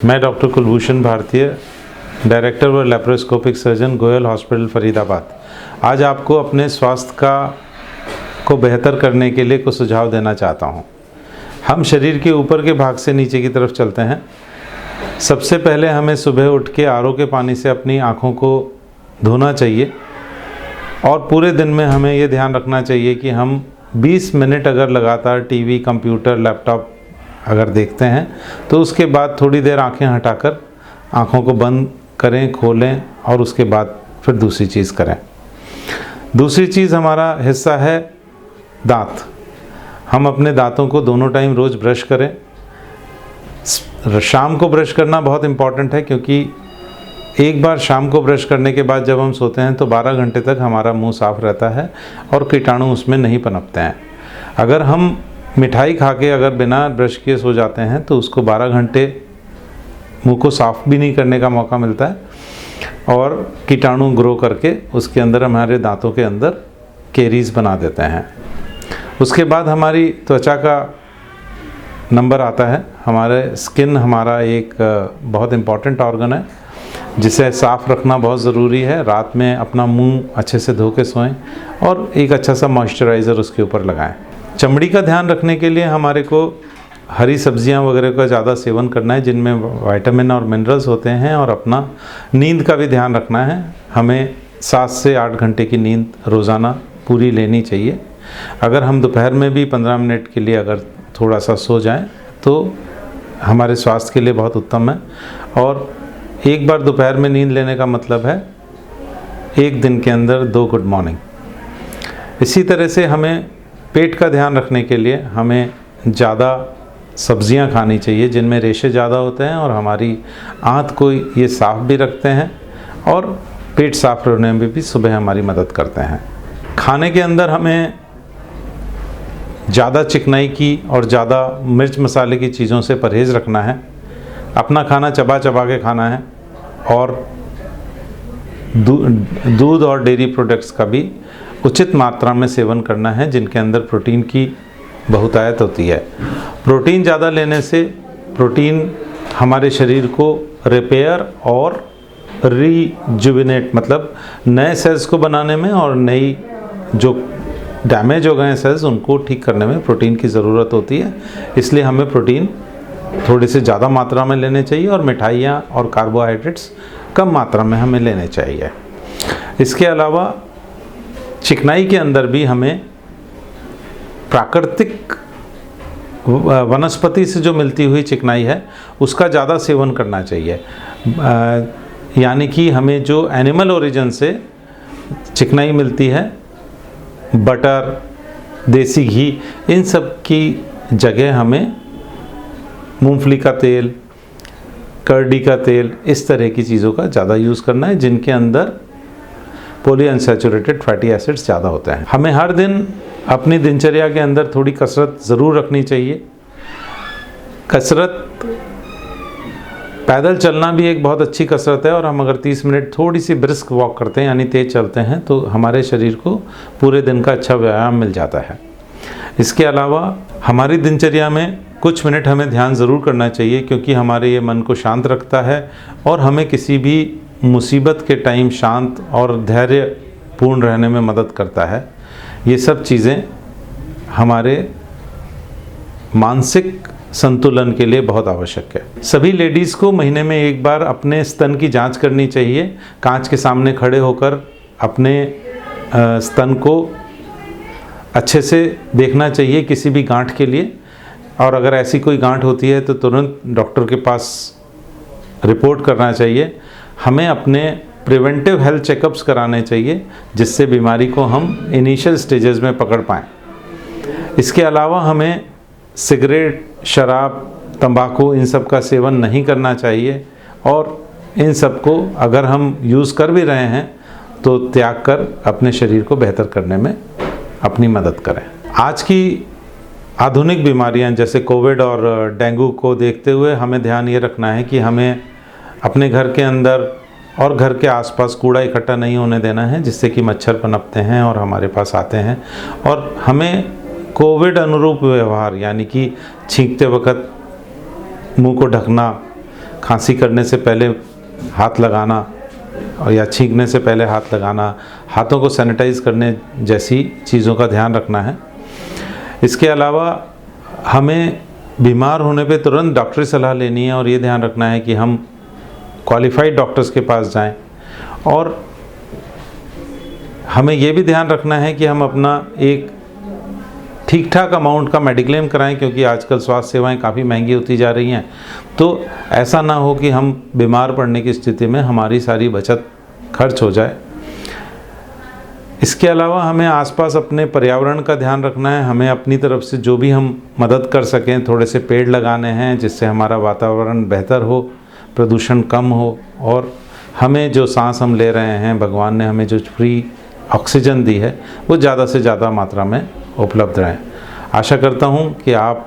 मैं डॉक्टर कुलभूषण भारतीय, डायरेक्टर व laparoscopic surgeon, Goyal hospital Faridabad. आज आपको अपने स्वास्थ्य को बेहतर करने के लिए कुछ सुझाव देना चाहता हूं। हम शरीर के ऊपर के भाग से नीचे की तरफ चलते हैं। सबसे पहले हमें सुबह उठ के आरओ के पानी से अपनी आँखों को धोना चाहिए और पूरे दिन में हमें ये ध्यान रखना चाहिए कि हम 20 मिनट अगर लगातार टीवी, कंप्यूटर, लैपटॉप अगर देखते हैं तो उसके बाद थोड़ी देर आंखें हटाकर आंखों को बंद करें, खोलें और उसके बाद फिर दूसरी चीज़ करें। दूसरी चीज़ हमारा हिस्सा है दांत। हम अपने दांतों को दोनों टाइम रोज़ ब्रश करें। शाम को ब्रश करना बहुत इम्पॉर्टेंट है, क्योंकि एक बार शाम को ब्रश करने के बाद जब हम सोते हैं तो 12 घंटे तक हमारा मुंह साफ़ रहता है और कीटाणु उसमें नहीं पनपते हैं। अगर हम मिठाई खा के अगर बिना ब्रश किए सो जाते हैं तो उसको 12 घंटे मुंह को साफ़ भी नहीं करने का मौका मिलता है और कीटाणु ग्रो करके उसके अंदर हमारे दांतों के अंदर कैरीज बना देते हैं। उसके बाद हमारी त्वचा का नंबर आता है। हमारे स्किन हमारा एक बहुत इम्पॉर्टेंट ऑर्गन है जिसे साफ़ रखना बहुत ज़रूरी है। रात में अपना मुंह अच्छे से धो के सोएं और एक अच्छा सा मॉइस्चराइज़र उसके ऊपर लगाएं। चमड़ी का ध्यान रखने के लिए हमारे को हरी सब्जियां वगैरह का ज़्यादा सेवन करना है, जिनमें विटामिन और मिनरल्स होते हैं, और अपना नींद का भी ध्यान रखना है। हमें 7 से 8 घंटे की नींद रोज़ाना पूरी लेनी चाहिए। अगर हम दोपहर में भी 15 मिनट के लिए अगर थोड़ा सा सो जाएं तो हमारे स्वास्थ्य के लिए बहुत उत्तम है। और एक बार दोपहर में नींद लेने का मतलब है एक दिन के अंदर 2 गुड मॉर्निंग। इसी तरह से हमें पेट का ध्यान रखने के लिए हमें ज़्यादा सब्जियां खानी चाहिए जिनमें रेशे ज़्यादा होते हैं और हमारी आंत को ये साफ़ भी रखते हैं और पेट साफ़ रहने में भी सुबह हमारी मदद करते हैं। खाने के अंदर हमें ज़्यादा चिकनाई की और ज़्यादा मिर्च मसाले की चीज़ों से परहेज़ रखना है। अपना खाना चबा चबा के खाना है और दूध और डेयरी प्रोडक्ट्स का भी उचित मात्रा में सेवन करना है, जिनके अंदर प्रोटीन की बहुतायत होती है। प्रोटीन ज़्यादा लेने से प्रोटीन हमारे शरीर को रिपेयर और रीजुविनेट, मतलब नए सेल्स को बनाने में और नई जो डैमेज हो गए सेल्स उनको ठीक करने में प्रोटीन की ज़रूरत होती है। इसलिए हमें प्रोटीन थोड़ी सी ज़्यादा मात्रा में लेने चाहिए और मिठाइयाँ और कार्बोहाइड्रेट्स कम मात्रा में हमें लेने चाहिए। इसके अलावा चिकनाई के अंदर भी हमें प्राकृतिक वनस्पति से जो मिलती हुई चिकनाई है उसका ज़्यादा सेवन करना चाहिए। यानी कि हमें जो एनिमल ओरिजिन से चिकनाई मिलती है, बटर, देसी घी, इन सब की जगह हमें मूंगफली का तेल, करडी का तेल, इस तरह की चीज़ों का ज़्यादा यूज़ करना है जिनके अंदर पॉलीअनसैचुरेटेड फैटी एसिड्स ज़्यादा होते हैं। हमें हर दिन अपनी दिनचर्या के अंदर थोड़ी कसरत ज़रूर रखनी चाहिए। कसरत, पैदल चलना भी एक बहुत अच्छी कसरत है और हम अगर 30 मिनट थोड़ी सी ब्रिस्क वॉक करते हैं यानी तेज़ चलते हैं तो हमारे शरीर को पूरे दिन का अच्छा व्यायाम मिल जाता है। इसके अलावा हमारी दिनचर्या में कुछ मिनट हमें ध्यान ज़रूर करना चाहिए, क्योंकि हमारे ये मन को शांत रखता है और हमें किसी भी मुसीबत के टाइम शांत और धैर्यपूर्ण रहने में मदद करता है। ये सब चीज़ें हमारे मानसिक संतुलन के लिए बहुत आवश्यक है। सभी लेडीज़ को महीने में एक बार अपने स्तन की जांच करनी चाहिए। कांच के सामने खड़े होकर अपने स्तन को अच्छे से देखना चाहिए किसी भी गांठ के लिए, और अगर ऐसी कोई गांठ होती है तो तुरंत डॉक्टर के पास रिपोर्ट करना चाहिए। हमें अपने प्रिवेंटिव हेल्थ चेकअप्स कराने चाहिए जिससे बीमारी को हम इनिशियल स्टेजेस में पकड़ पाएँ। इसके अलावा हमें सिगरेट, शराब, तंबाकू, इन सब का सेवन नहीं करना चाहिए और इन सब को अगर हम यूज़ कर भी रहे हैं तो त्याग कर अपने शरीर को बेहतर करने में अपनी मदद करें। आज की आधुनिक बीमारियां जैसे कोविड और डेंगू को देखते हुए हमें ध्यान ये रखना है कि हमें अपने घर के अंदर और घर के आसपास कूड़ा इकट्ठा नहीं होने देना है, जिससे कि मच्छर पनपते हैं और हमारे पास आते हैं। और हमें कोविड अनुरूप व्यवहार यानी कि छींकते वक्त मुंह को ढकना, खांसी करने से पहले हाथ लगाना और या छींकने से पहले हाथ लगाना, हाथों को सैनिटाइज करने जैसी चीज़ों का ध्यान रखना है। इसके अलावा हमें बीमार होने पे तुरंत डॉक्टरी सलाह लेनी है और ये ध्यान रखना है कि हम क्वालिफाइड डॉक्टर्स के पास जाएं, और हमें ये भी ध्यान रखना है कि हम अपना एक ठीक ठाक अमाउंट का मेडिक्लेम कराएं, क्योंकि आजकल स्वास्थ्य सेवाएं काफ़ी महंगी होती जा रही हैं। तो ऐसा ना हो कि हम बीमार पड़ने की स्थिति में हमारी सारी बचत खर्च हो जाए। इसके अलावा हमें आसपास अपने पर्यावरण का ध्यान रखना है। हमें अपनी तरफ से जो भी हम मदद कर सकें, थोड़े से पेड़ लगाने हैं जिससे हमारा वातावरण बेहतर हो, प्रदूषण कम हो, और हमें जो सांस हम ले रहे हैं, भगवान ने हमें जो फ्री ऑक्सीजन दी है वो ज़्यादा से ज़्यादा मात्रा में उपलब्ध रहें। आशा करता हूँ कि आप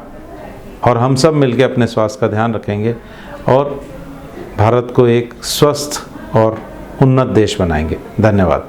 और हम सब मिलकर अपने स्वास्थ्य का ध्यान रखेंगे और भारत को एक स्वस्थ और उन्नत देश बनाएंगे। धन्यवाद।